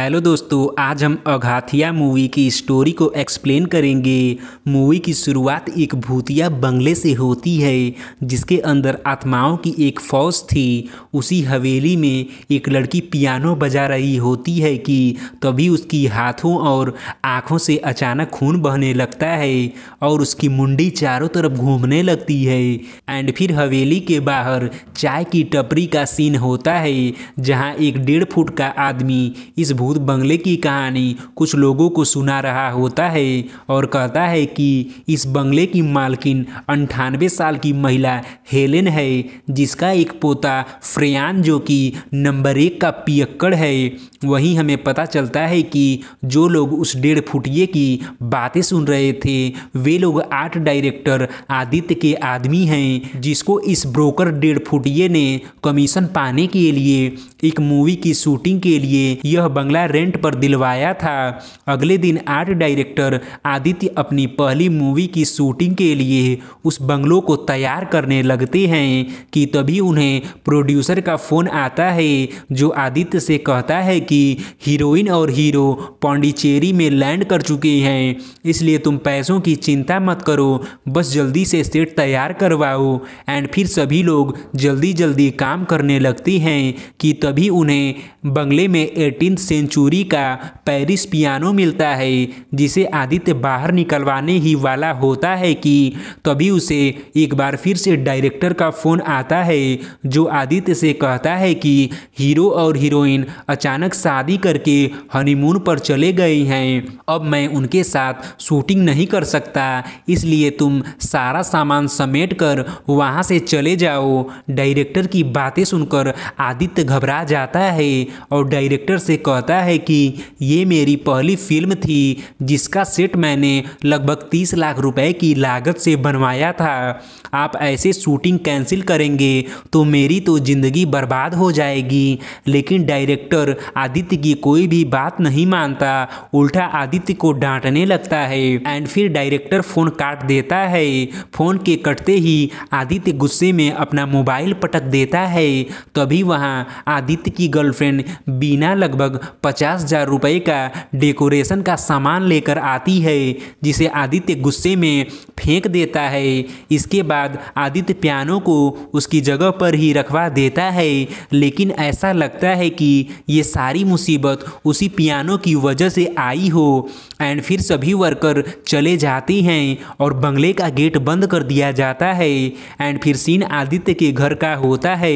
Hello दोस्तों, आज हम अघाथिया मूवी की स्टोरी को एक्सप्लेन करेंगे। मूवी की शुरुआत एक भूतिया बंगले से होती है जिसके अंदर आत्माओं की एक फौज थी। उसी हवेली में एक लड़की पियानो बजा रही होती है कि तभी उसकी हाथों और आँखों से अचानक खून बहने लगता है और उसकी मुंडी चारों तरफ घूमने लगती है। एंड फिर हवेली के बाहर चाय की टपरी का सीन होता है जहाँ एक 1.5 फुट का आदमी इस भूत बंगले की कहानी कुछ लोगों को सुना रहा होता है और कहता है कि इस बंगले की मालकिन 98 साल की महिला हेलेन है, जिसका एक पोता फ्रेयान जो कि नंबर 1 का पियक्कड़ है। वहीं हमें पता चलता है कि जो लोग उस 1.5 फुटिये की बातें सुन रहे थे वे लोग आर्ट डायरेक्टर आदित्य के आदमी हैं, जिसको इस ब्रोकर 1.5 फुटिये ने कमीशन पाने के लिए एक मूवी की शूटिंग के लिए यह बंगला रेंट पर दिलवाया था। अगले दिन आर्ट डायरेक्टर आदित्य अपनी पहली मूवी की शूटिंग के लिए उस बंगलों को तैयार करने लगते हैं कि तभी उन्हें प्रोड्यूसर का फ़ोन आता है जो आदित्य से कहता है कि हीरोइन और हीरो पौंडीचेरी में लैंड कर चुके हैं, इसलिए तुम पैसों की चिंता मत करो, बस जल्दी से सेट तैयार करवाओ। एंड फिर सभी लोग जल्दी जल्दी काम करने लगते हैं कि तभी उन्हें बंगले में 18th सेंचुरी का पेरिस पियानो मिलता है जिसे आदित्य बाहर निकलवाने ही वाला होता है कि तभी उसे एक बार फिर से डायरेक्टर का फ़ोन आता है जो आदित्य से कहता है कि हीरो और हीरोइन अचानक शादी करके हनीमून पर चले गए हैं, अब मैं उनके साथ शूटिंग नहीं कर सकता, इसलिए तुम सारा सामान समेट कर वहाँ से चले जाओ। डायरेक्टर की बातें सुनकर आदित्य घबरा जाता है और डायरेक्टर से कहता है कि ये मेरी पहली फिल्म थी जिसका सेट मैंने लगभग 30 लाख रुपए की लागत से बनवाया था। आप ऐसे शूटिंग कैंसिल करेंगे तो मेरी तो ज़िंदगी बर्बाद हो जाएगी। लेकिन डायरेक्टर आदित्य की कोई भी बात नहीं मानता, उल्टा आदित्य को डांटने लगता है। एंड फिर डायरेक्टर फ़ोन काट देता है। फ़ोन के कटते ही आदित्य गुस्से में अपना मोबाइल पटक देता है। तभी वहाँ आदित्य की गर्लफ्रेंड बीना लगभग 50,000 रुपये का डेकोरेशन का सामान लेकर आती है जिसे आदित्य गुस्से में फेंक देता है। इसके बाद आदित्य पियानो को उसकी जगह पर ही रखवा देता है, लेकिन ऐसा लगता है कि ये सारी मुसीबत उसी पियानो की वजह से आई हो। एंड फिर सभी वर्कर चले जाते हैं और बंगले का गेट बंद कर दिया जाता है। एंड फिर सीन आदित्य के घर का होता है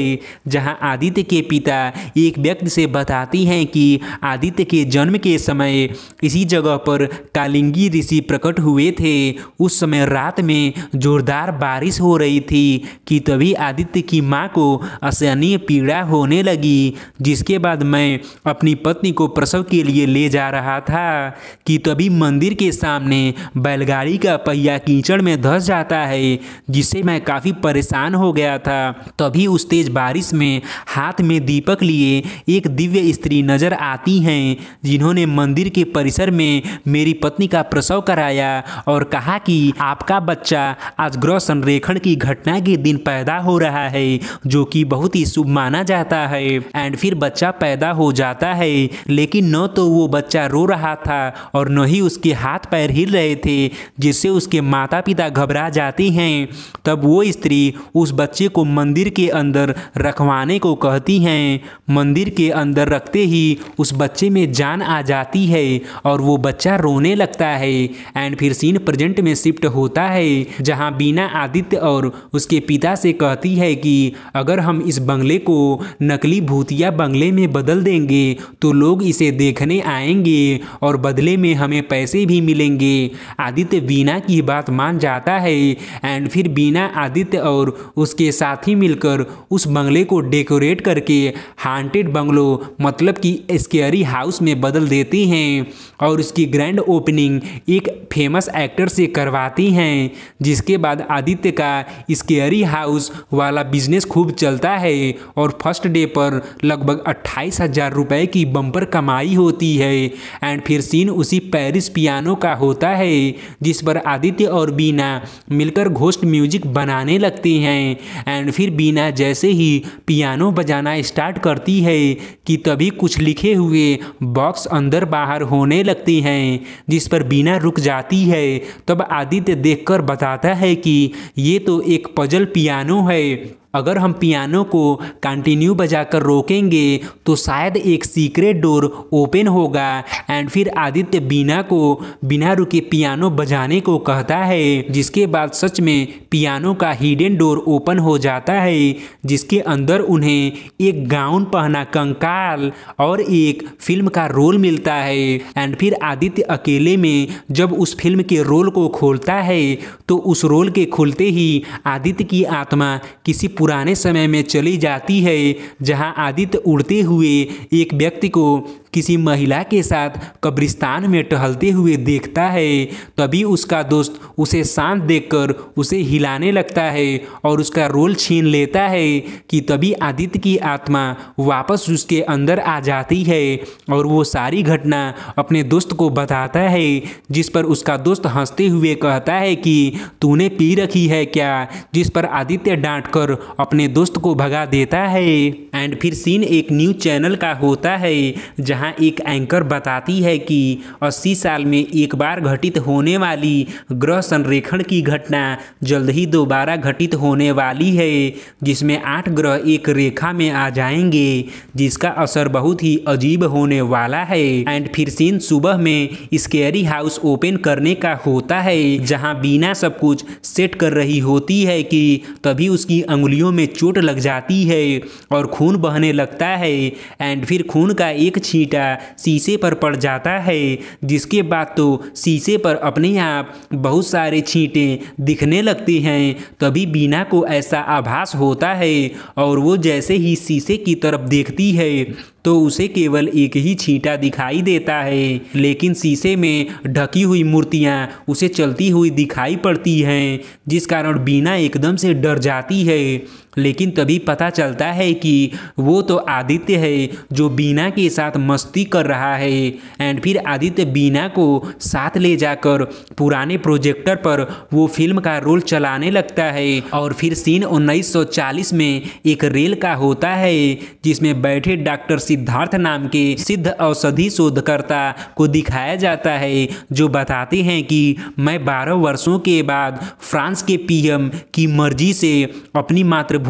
जहां आदित्य के पिता एक व्यक्ति से बताती हैं कि आदित्य के जन्म के समय इसी जगह पर कालिंगी ऋषि प्रकट हुए थे। उस समय रात में जोरदार बारिश हो रही थी कि तभी आदित्य की माँ को असहनीय पीड़ा होने लगी, जिसके बाद मैं अपनी पत्नी को प्रसव के लिए ले जा रहा था कि तभी मंदिर के सामने बैलगाड़ी का पहिया कीचड़ में धंस जाता है, जिससे मैं काफ़ी परेशान हो गया था। तभी उस तेज बारिश में हाथ में दीपक लिए एक दिव्य स्त्री नजर आती हैं जिन्होंने मंदिर के परिसर में मेरी पत्नी का प्रसव कराया और कहा कि आपका बच्चा आज ग्रह संरेखण की घटना के दिन पैदा हो रहा है, जो कि बहुत ही शुभ माना जाता है। एंड फिर बच्चा पैदा हो जाता है, लेकिन न तो वो बच्चा रो रहा था और न ही उसके हाथ पैर हिल रहे थे, जिससे उसके माता पिता घबरा जाते हैं। तब वो स्त्री उस बच्चे को मंदिर के अंदर रखवाने को कहती हैं। मंदिर के अंदर रखते ही उस बच्चे में जान आ जाती है और वो बच्चा रोने लगता है। एंड फिर सीन प्रेजेंट में शिफ्ट होता है जहां बीना आदित्य और उसके पिता से कहती है कि अगर हम इस बंगले को नकली भूतिया बंगले में बदल देंगे तो लोग इसे देखने आएंगे और बदले में हमें पैसे भी मिलेंगे। आदित्य बीना की बात मान जाता है। एंड फिर बीना आदित्य और उसके साथी मिलकर उस बंगले को डेकोरेट करके हांटेड बंगलो मतलब कि स्केरी हाउस में बदल देती हैं और उसकी ग्रैंड ओपनिंग एक फेमस एक्टर से करवाती हैं, जिसके बाद आदित्य का स्केरी हाउस वाला बिजनेस खूब चलता है और फर्स्ट डे पर लगभग 28,000 रुपये की बम्पर कमाई होती है। एंड फिर सीन उसी पेरिस पियानो का होता है जिस पर आदित्य और बीना मिलकर घोस्ट म्यूजिक बनाने लगते हैं। एंड फिर बीना जैसे ही पियानो बजाना स्टार्ट करती है कि तभी कुछ लिखे हुए बॉक्स अंदर बाहर होने लगते हैं, जिस पर बीना रुक जाती है। तब आदित्य देखकर बताता है कि ये तो एक पजल पियानो है, अगर हम पियानो को कंटिन्यू बजाकर रोकेंगे तो शायद एक सीक्रेट डोर ओपन होगा। एंड फिर आदित्य बीना को बिना रुके पियानो बजाने को कहता है, जिसके बाद सच में पियानो का हिडन डोर ओपन हो जाता है, जिसके अंदर उन्हें एक गाउन पहना कंकाल और एक फिल्म का रोल मिलता है। एंड फिर आदित्य अकेले में जब उस फिल्म के रोल को खोलता है तो उस रोल के खुलते ही आदित्य की आत्मा किसी पुराने समय में चली जाती है, जहां आदित्य उड़ते हुए एक व्यक्ति को किसी महिला के साथ कब्रिस्तान में टहलते हुए देखता है। तभी उसका दोस्त उसे शांत देखकर उसे हिलाने लगता है और उसका रोल छीन लेता है कि तभी आदित्य की आत्मा वापस उसके अंदर आ जाती है और वो सारी घटना अपने दोस्त को बताता है, जिस पर उसका दोस्त हंसते हुए कहता है कि तूने पी रखी है क्या, जिस पर आदित्य डांट कर अपने दोस्त को भगा देता है। एंड फिर सीन एक न्यूज चैनल का होता है, जहां एक एंकर बताती है कि 80 साल में एक बार घटित होने वाली ग्रह संरेखण की घटना जल्द ही दोबारा घटित होने वाली है, जिसमें 8 ग्रह एक रेखा में आ जाएंगे, जिसका असर बहुत ही अजीब होने वाला है। एंड फिर सीन सुबह में स्केरी हाउस ओपन करने का होता है, जहां बीना सब कुछ सेट कर रही होती है कि तभी उसकी अंगुलियों में चोट लग जाती है और खून बहने लगता है। एंड फिर खून का एक छींटा शीशे पर पड़ जाता है, जिसके बाद तो शीशे पर अपने आप बहुत सारे छींटे दिखने लगते हैं। तभी बीना को ऐसा आभास होता है और वो जैसे ही शीशे की तरफ देखती है तो उसे केवल एक ही छींटा दिखाई देता है, लेकिन शीशे में ढकी हुई मूर्तियां उसे चलती हुई दिखाई पड़ती हैं, जिस कारण बीना एकदम से डर जाती है। लेकिन तभी पता चलता है कि वो तो आदित्य है जो बीना के साथ मस्ती कर रहा है। एंड फिर आदित्य बीना को साथ ले जाकर पुराने प्रोजेक्टर पर वो फिल्म का रोल चलाने लगता है। और फिर सीन 1940 में एक रेल का होता है, जिसमें बैठे डॉक्टर सिद्धार्थ नाम के सिद्ध औषधि शोधकर्ता को दिखाया जाता है, जो बताते हैं कि मैं 12 वर्षों के बाद फ्रांस के पीएम की मर्जी से अपनी मातृभूमि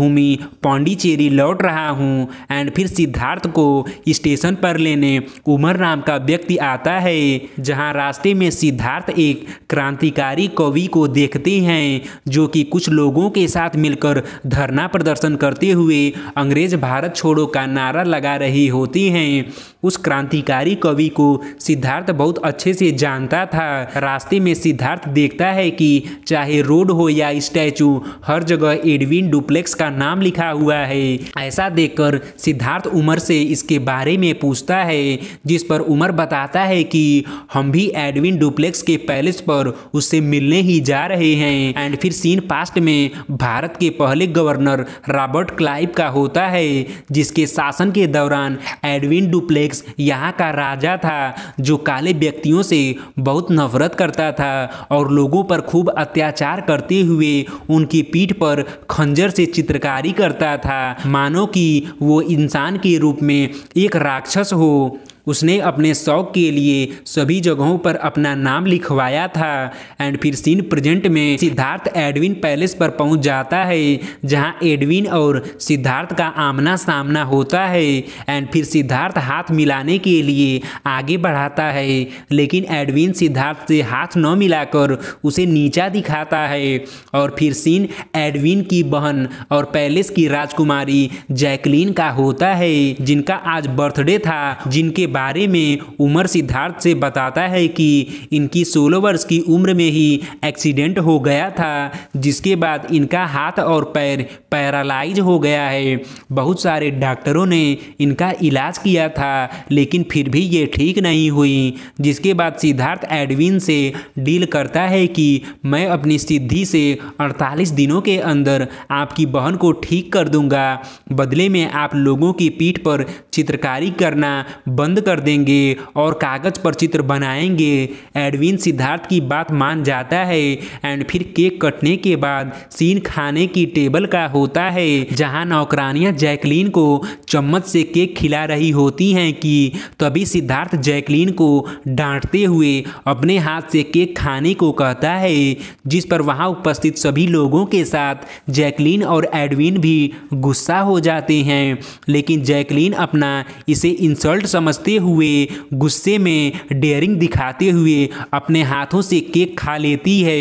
पौंडीचेरी लौट रहा हूँ। एंड फिर सिद्धार्थ को स्टेशन पर लेने उमर नाम का व्यक्ति आता है, जहाँ रास्ते में सिद्धार्थ एक क्रांतिकारी कवि को देखते हैं, जो कि कुछ लोगों के साथ मिलकर धरना प्रदर्शन करते हुए अंग्रेज भारत छोड़ो का नारा लगा रही होती हैं। उस क्रांतिकारी कवि को सिद्धार्थ बहुत अच्छे से जानता था। रास्ते में सिद्धार्थ देखता है कि चाहे रोड हो या स्टैचू, हर जगह एडविन डुप्लेक्स का नाम लिखा हुआ है। ऐसा देखकर सिद्धार्थ उमर से इसके बारे में पूछता है, जिस पर उमर बताता है कि हम भी एडविन डुप्लेक्स के पैलेस पर उससे मिलने ही जा रहे हैं। एंड फिर सीन पास्ट में भारत के पहले गवर्नर रॉबर्ट क्लाइव का होता है, जिसके शासन के दौरान एडविन डुप्लेक्स यहाँ का राजा था, जो काले व्यक्तियों से बहुत नफरत करता था और लोगों पर खूब अत्याचार करते हुए उनकी पीठ पर खंजर से चित्रकारी करता था, मानो कि वो इंसान के रूप में एक राक्षस हो। उसने अपने शौक के लिए सभी जगहों पर अपना नाम लिखवाया था। एंड फिर सीन प्रेजेंट में सिद्धार्थ एडविन पैलेस पर पहुंच जाता है, जहां एडविन और सिद्धार्थ का आमना सामना होता है। एंड फिर सिद्धार्थ हाथ मिलाने के लिए आगे बढ़ाता है, लेकिन एडविन सिद्धार्थ से हाथ न मिलाकर उसे नीचा दिखाता है। और फिर सीन एडविन की बहन और पैलेस की राजकुमारी जैकलीन का होता है, जिनका आज बर्थडे था, जिनके बारे में उमर सिद्धार्थ से बताता है कि इनकी 16 वर्ष की उम्र में ही एक्सीडेंट हो गया था, जिसके बाद इनका हाथ और पैर पैरालाइज हो गया है। बहुत सारे डॉक्टरों ने इनका इलाज किया था, लेकिन फिर भी ये ठीक नहीं हुई, जिसके बाद सिद्धार्थ एडविन से डील करता है कि मैं अपनी सिद्धि से 48 दिनों के अंदर आपकी बहन को ठीक कर दूंगा। बदले में आप लोगों की पीठ पर चित्रकारी करना बंद कर देंगे और कागज पर चित्र बनाएंगे। एडविन सिद्धार्थ की बात मान जाता है एंड फिर केक कटने के बाद सीन खाने की टेबल का होता है, जहां नौकरानियां जैकलीन को चम्मच से केक खिला रही होती हैं कि तभी सिद्धार्थ जैकलीन को डांटते हुए अपने हाथ से केक खाने को कहता है, जिस पर वहां उपस्थित सभी लोगों के साथ जैकलीन और एडविन भी गुस्सा हो जाते हैं। लेकिन जैकलीन अपना इसे इंसल्ट समझते हुए गुस्से में डेयरिंग दिखाते हुए अपने हाथों से केक खा लेती है,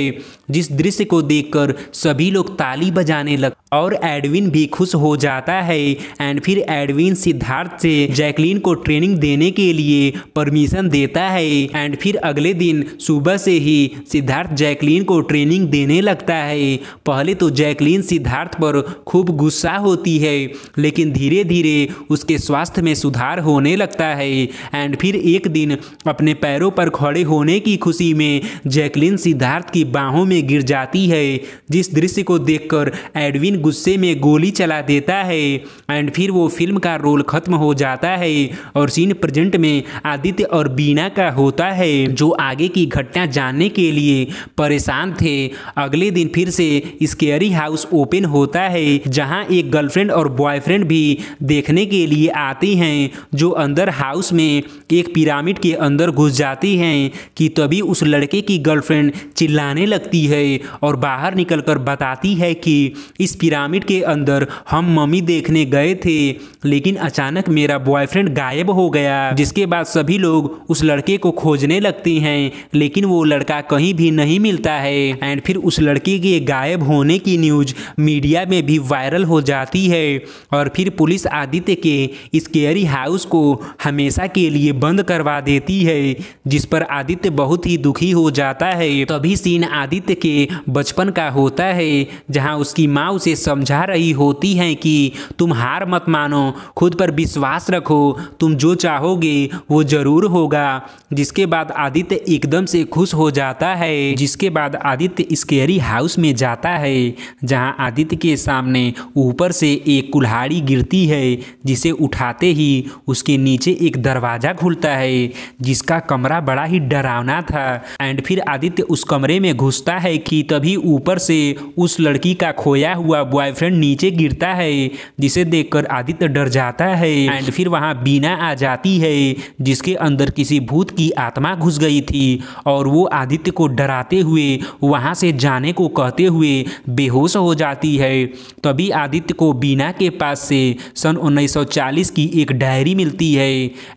जिस दृश्य को देखकर सभी लोग ताली बजाने लग और एडविन भी खुश हो जाता है। एंड फिर एडविन सिद्धार्थ से जैकलीन को ट्रेनिंग देने के लिए परमिशन देता है। एंड फिर अगले दिन सुबह से ही सिद्धार्थ जैकलीन को ट्रेनिंग देने लगता है। पहले तो जैकलीन सिद्धार्थ पर खूब गुस्सा होती है, लेकिन धीरे धीरे उसके स्वास्थ्य में सुधार होने लगता है। एंड फिर एक दिन अपने पैरों पर खड़े होने की खुशी में जैकलीन सिद्धार्थ की बाहों में गिर जाती है, जिस दृश्य को देखकर एडविन गुस्से में गोली चला देता है। एंड फिर वो फिल्म का रोल खत्म हो जाता है और सीन प्रेजेंट में आदित्य और बीना का होता है, जो आगे की घटना जानने के लिए परेशान थे। अगले दिन फिर से स्केरी हाउस ओपन होता है, जहां एक गर्लफ्रेंड और बॉयफ्रेंड भी देखने के लिए आते हैं, जो अंदर हाउस में एक पिरामिड के अंदर घुस जाती हैं कि तभी उस लड़के की गर्लफ्रेंड चिल्लाने लगती है और बाहर निकलकर बताती है कि इस पिरामिड के अंदर हम मम्मी देखने गए थे, लेकिन अचानक मेरा बॉयफ्रेंड गायब हो गया। जिसके बाद सभी लोग उस लड़के को खोजने लगते हैं, लेकिन वो लड़का कहीं भी नहीं मिलता है। एंड फिर उस लड़के के गायब होने की न्यूज मीडिया में भी वायरल हो जाती है और फिर पुलिस आदित्य के स्केरी हाउस को हमेशा के लिए बंद करवा देती है, जिस पर आदित्य बहुत ही दुखी हो जाता है। तभी सीन आदित्य के बचपन का होता है, जहां उसकी माँ उसे समझा रही होती हैं कि तुम हार मत मानो, खुद पर विश्वास रखो, तुम जो चाहोगे वो जरूर होगा। जिसके बाद आदित्य एकदम से खुश हो जाता है। जिसके बाद आदित्य स्केरी हाउस में जाता है, जहां आदित्य के सामने ऊपर से एक कुल्हाड़ी गिरती है, जिसे उठाते ही उसके नीचे एक दरवाजा खुलता है, जिसका कमरा बड़ा ही डरावना था। एंड फिर आदित्य उस कमरे में घुसता है कि तभी ऊपर से उस लड़की का खोया हुआ बॉयफ्रेंड नीचे गिरता है, जिसे देखकर आदित्य डर जाता है। एंड फिर वहां बीना आ जाती है, जिसके अंदर किसी भूत की आत्मा घुस गई थी और वो आदित्य को डराते हुए वहां से जाने को कहते हुए बेहोश हो जाती है। तभी आदित्य को बीना के पास से सन 1940 की एक डायरी मिलती है।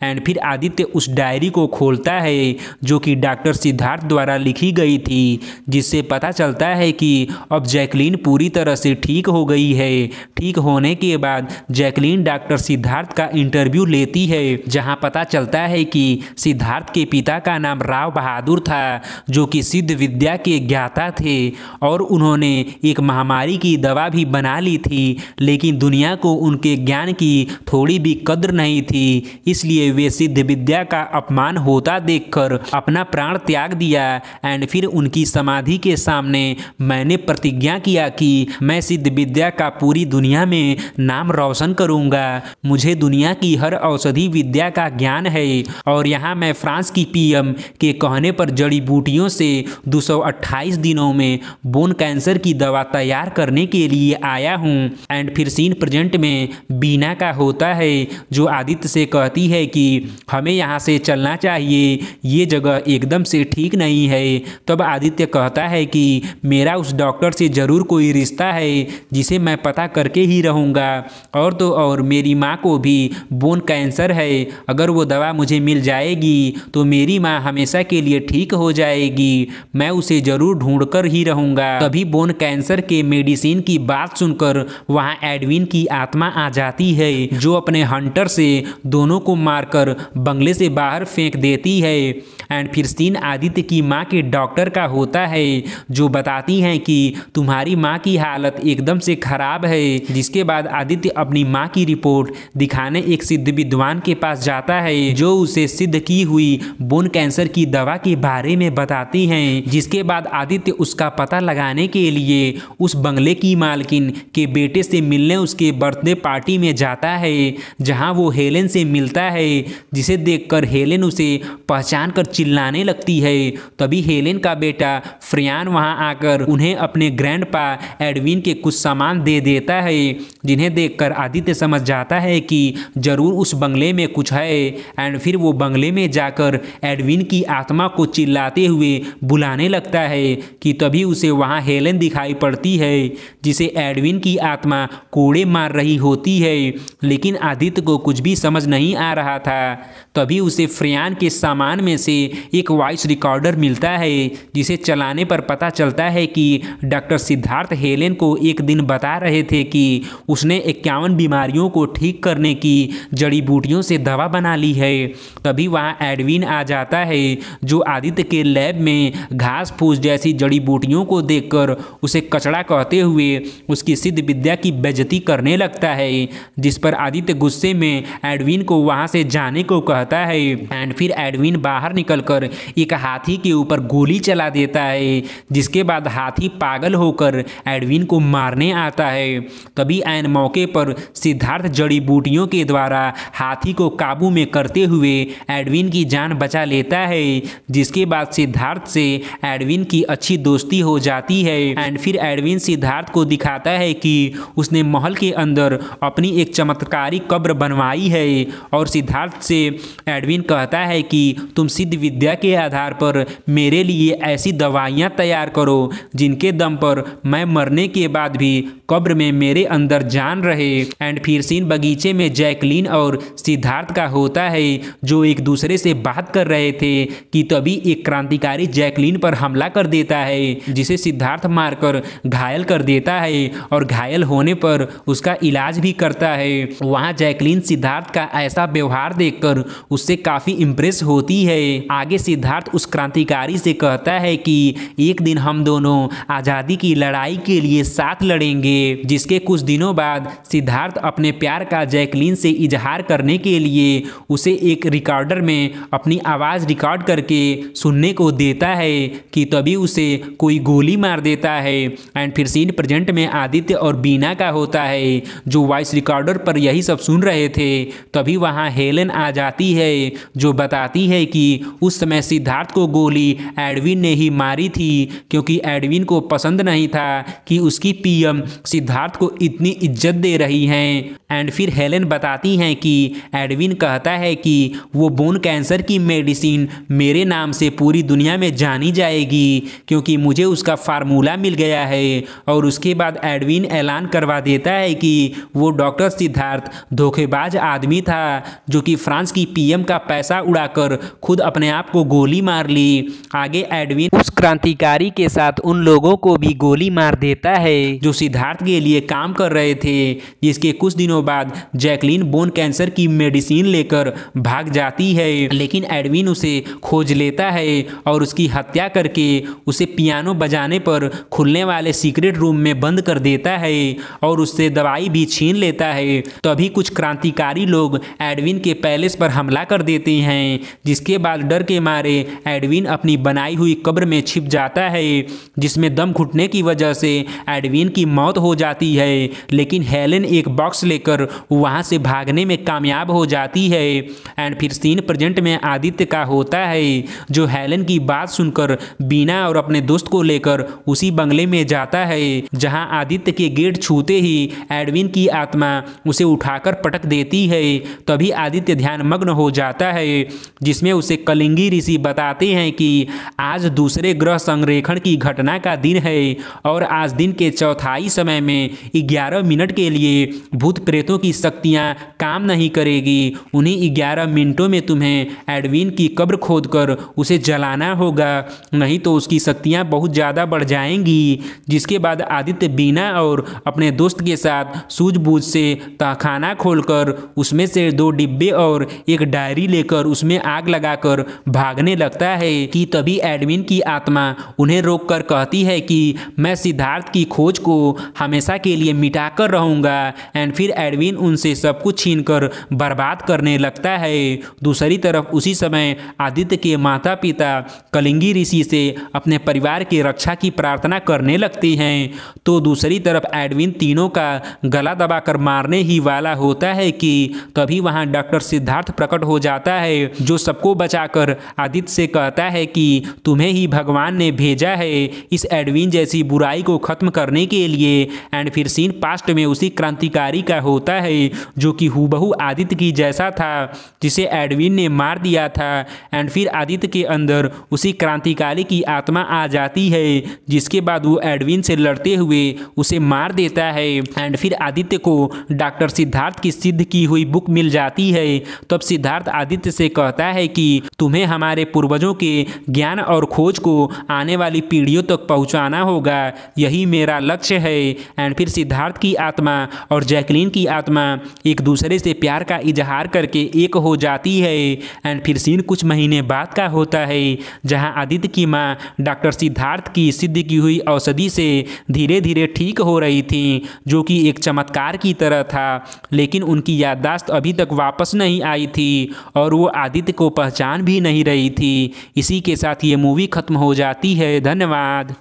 एंड फिर आदित्य उस डायरी को खोलता है, जो कि डॉक्टर सिद्धार्थ द्वारा लिखी गई थी, जिससे पता चलता है कि अब जैकलीन पूरी तरह से ठीक हो गई है। ठीक होने के बाद जैकलीन डॉक्टर सिद्धार्थ का इंटरव्यू लेती है, जहां पता चलता है कि सिद्धार्थ के पिता का नाम राव बहादुर था, जो कि सिद्ध विद्या के ज्ञाता थे और उन्होंने एक महामारी की दवा भी बना ली थी, लेकिन दुनिया को उनके ज्ञान की थोड़ी भी कद्र नहीं थी। इसलिए वे सिद्ध विद्या का अपमान होता देखकर अपना प्राण त्याग दिया। एंड फिर उनकी समाधि के सामने मैंने प्रतिज्ञा किया कि मैं सिद्ध विद्या का पूरी दुनिया में नाम रोशन करूंगा। मुझे दुनिया की हर औषधि विद्या का ज्ञान है और यहाँ मैं फ्रांस की पीएम के कहने पर जड़ी बूटियों से 228 दिनों में बोन कैंसर की दवा तैयार करने के लिए आया हूँ। एंड फिर सीन प्रेजेंट में बीना का होता है, जो आदित्य से कहती है कि हमें यहाँ से चलना चाहिए, ये जगह एकदम से ठीक नहीं है। तब आदित्य कहता है कि मेरा उस डॉक्टर से ज़रूर कोई रिश्ता है, जिसे मैं पता करके ही रहूँगा। और तो और मेरी माँ को भी बोन कैंसर है, अगर वो दवा मुझे मिल जाएगी तो मेरी माँ हमेशा के लिए ठीक हो जाएगी। मैं उसे ज़रूर ढूंढ कर ही रहूँगा। तभी बोन कैंसर के मेडिसिन की बात सुनकर वहाँ एडविन की आत्मा आ जाती है, जो अपने हंटर से दोनों को मारकर बंगले से बाहर फेंक देती है। एंड फिर सीन आदित्य की माँ के डॉक्टर का होता है, जो बताती हैं कि तुम्हारी माँ की हालत एकदम से खराब है। जिसके बाद आदित्य अपनी माँ की रिपोर्ट दिखाने एक सिद्ध विद्वान के पास जाता है, जो उसे सिद्ध की हुई बोन कैंसर की दवा के बारे में बताती हैं। जिसके बाद आदित्य उसका पता लगाने के लिए उस बंगले की मालकिन के बेटे से मिलने उसके बर्थडे पार्टी में जाता है, जहां वो हेलेन से मिलता है, जिसे देखकर हेलेन उसे पहचान कर चिल्लाने लगती है। तभी हेलेन का बेटा फ्रियान वहां आकर उन्हें अपने ग्रैंडपा एडविन के कुछ सामान दे देता है, जिन्हें देखकर आदित्य समझ जाता है कि जरूर उस बंगले में कुछ है। एंड फिर वो बंगले में जाकर एडविन की आत्मा को चिल्लाते हुए बुलाने लगता है कि तभी उसे वहां हेलेन दिखाई पड़ती है, जिसे एडविन की आत्मा कोड़े मार रही होती है। लेकिन आदित्य को कुछ भी समझ नहीं आ रहा था। तभी उसे फ्रियान के सामान में से एक वॉइस रिकॉर्डर मिलता है, जिसे चलाने पर पता चलता है कि डॉक्टर सिद्धार्थ हेलेन को एक दिन बता रहे थे कि उसने 51 बीमारियों को ठीक करने की जड़ी बूटियों से दवा बना ली है। तभी वहाँ एडविन आ जाता है, जो आदित्य के लैब में घास फूस जैसी जड़ी बूटियों को देखकर उसे कचड़ा कहते हुए उसकी सिद्ध विद्या की बेइज्जती करने लगता है। जिस पर आदित्य गुस्से में एडविन को वहाँ से जाने को कहता है। एंड फिर एडविन बाहर निकलकर एक हाथी के ऊपर गोली चला देता है, जिसके बाद हाथी पागल होकर एडविन को मारने आता है। तभी ऐन मौके पर सिद्धार्थ जड़ी बूटियों के द्वारा हाथी को काबू में करते हुए एडविन की जान बचा लेता है। जिसके बाद सिद्धार्थ से एडविन की अच्छी दोस्ती हो जाती है। एंड फिर एडविन सिद्धार्थ को दिखाता है कि उसने महल के अंदर अपनी एक चमत्कारी कब्र बनवाई है। और सिद्धार्थ से एडविन कहता है कि तुम सिद्ध विद्या के आधार पर मेरे लिए ऐसी दवाइयाँ तैयार करो जिनके दम पर मैं मरने के बाद भी कब्र में मेरे अंदर जान रहे। एंड फिर सीन बगीचे में जैकलीन और सिद्धार्थ का होता है, जो एक दूसरे से बात कर रहे थे कि तभी एक क्रांतिकारी जैकलीन पर हमला कर देता है, जिसे सिद्धार्थ मारकर घायल कर देता है और घायल होने पर उसका इलाज भी करता है। वहाँ जैकलीन सिद्धार्थ का ऐसा व्यवहार देखकर उससे काफ़ी इम्प्रेस होती है। आगे सिद्धार्थ उस क्रांतिकारी से कहता है कि एक दिन हम दोनों आज़ादी की लड़ाई के लिए साथ लड़ेंगे। जिसके कुछ दिनों बाद सिद्धार्थ अपने प्यार का जैकलीन से इजहार करने के लिए उसे एक रिकॉर्डर में अपनी आवाज़ रिकॉर्ड करके सुनने को देता है कि तभी उसे कोई गोली मार देता है। एंड फिर सीन प्रेजेंट में आदित्य और बीना का होता है, जो वॉइस रिकॉर्डर पर यही सब सुन रहे थे। तभी वहाँ हेलेन आ जाती है, जो बताती है कि उस समय सिद्धार्थ को गोली एडविन ने ही मारी थी, क्योंकि एडविन को पसंद नहीं था कि उसकी पीएम सिद्धार्थ को इतनी इज्जत दे रही हैं। एंड फिर हेलेन बताती हैं कि एडविन कहता है कि वो बोन कैंसर की मेडिसिन मेरे नाम से पूरी दुनिया में जानी जाएगी, क्योंकि मुझे उसका फार्मूला मिल गया है। और उसके बाद एडविन ऐलान करवा देता है कि वो डॉक्टर सिद्धार्थ धोखेबाज आदमी था, जो कि फ्रांस की पीएम का पैसा उड़ाकर खुद अपने आप को गोली मार ली। आगे एडविन उस क्रांतिकारी के साथ उन लोगों को भी गोली मार देता है जो सिद्धार्थ के लिए काम कर रहे थे। जिसके कुछ दिनों बाद जैकलीन बोन कैंसर की मेडिसिन लेकर भाग जाती है, लेकिन एडविन उसे खोज लेता है और उसकी हत्या करके उसे पियानो बजाने पर खुलने वाले सीक्रेट रूम में बंद कर देता है और उससे दवाई भी छीन लेता है। तभी कुछ क्रांतिकारी लोग एडविन के पैलेस पर हमला कर देते हैं, जिसके बाद डर के मारे एडविन अपनी बनाई हुई कब्र में छिप जाता है, जिसमें दम घुटने की वजह से एडविन की मौत हो जाती है। लेकिन हेलेन एक बॉक्स लेकर वहां से भागने में कामयाब हो जाती है। एंड फिर सीन प्रेजेंट में आदित्य का होता है, जो हेलेन की बात सुनकर बीना और अपने दोस्त को लेकर उसी बंगले में जाता है, जहां आदित्य के गेट छूते ही एडविन की आत्मा उसे उठाकर पटक देती है। तभी आदित्य ध्यान मग्न हो जाता है, जिसमें उसे कलिंगी ऋषि बताते हैं कि आज दूसरे ग्रह संरेखण की घटना का दिन है और आज दिन के चौथाई समय में 11 मिनट के लिए भूत प्रेतों की शक्तियां काम नहीं करेगी। उन्हीं 11 मिनटों में तुम्हें एडविन की कब्र खोदकर उसे जलाना होगा, नहीं तो उसकी शक्तियां बहुत ज़्यादा बढ़ जाएंगी। जिसके बाद आदित्य बीना और अपने दोस्त के साथ सूझबूझ से तहखाना खोलकर उसमें से 2 डिब्बे और एक डायरी लेकर उसमें आग लगाकर भागने लगता है कि तभी एडविन की आत्मा उन्हें रोककर कहती है कि मैं सिद्धार्थ की खोज को हमेशा के लिए मिटाकर रहूँगा। एंड फिर एडविन उनसे सब कुछ छीनकर बर्बाद करने लगता है। दूसरी तरफ उसी समय आदित्य के माता पिता कलिंगी ऋषि से अपने परिवार की रक्षा की प्रार्थना करने लगते हैं। तो दूसरी तरफ एडविन तीनों का गला दबाकर मारने ही वाला होता है कि तभी वहां डॉक्टर सिद्धार्थ प्रकट हो जाता है, जो सबको बचाकर आदित्य से कहता है कि तुम्हें ही भगवान ने भेजा है इस एडविन जैसी बुराई को खत्म करने के लिए। एंड फिर सीन पास्ट में उसी क्रांतिकारी का होता है जो कि हूबहू आदित्य की जैसा था जिसे एडविन ने मार दिया था। एंड फिर आदित्य के अंदर उसी क्रांतिकारी की आत्मा आ जाती है, जिसके बाद वो एडविन से लड़ते हुए उसे मार देता है। एंड फिर आदित्य को डॉक्टर सिद्धार्थ की सिद्ध की हुई बुक मिल जाती है। तब सिद्धार्थ आदित्य से कहता है कि तुम्हें हमारे पूर्वजों के ज्ञान और खोज को आने वाली पीढ़ियों तक पहुंचाना होगा, यही मेरा लक्ष्य है। एंड फिर सिद्धार्थ की आत्मा और जैकलीन की आत्मा एक दूसरे से प्यार का इजहार करके एक हो जाती है। एंड फिर सीन कुछ महीने बाद का होता है, जहां आदित्य की माँ डॉक्टर सिद्धार्थ की सिद्ध की हुई औषधि से धीरे धीरे ठीक हो रही थी, जो कि एक चमत्कार की तरह था। लेकिन उनकी याददाश्त अभी तक वापस नहीं आई थी और वो आदित्य को पहचान भी नहीं रही थी। इसी के साथ ये मूवी खत्म हो जाती है। धन्यवाद।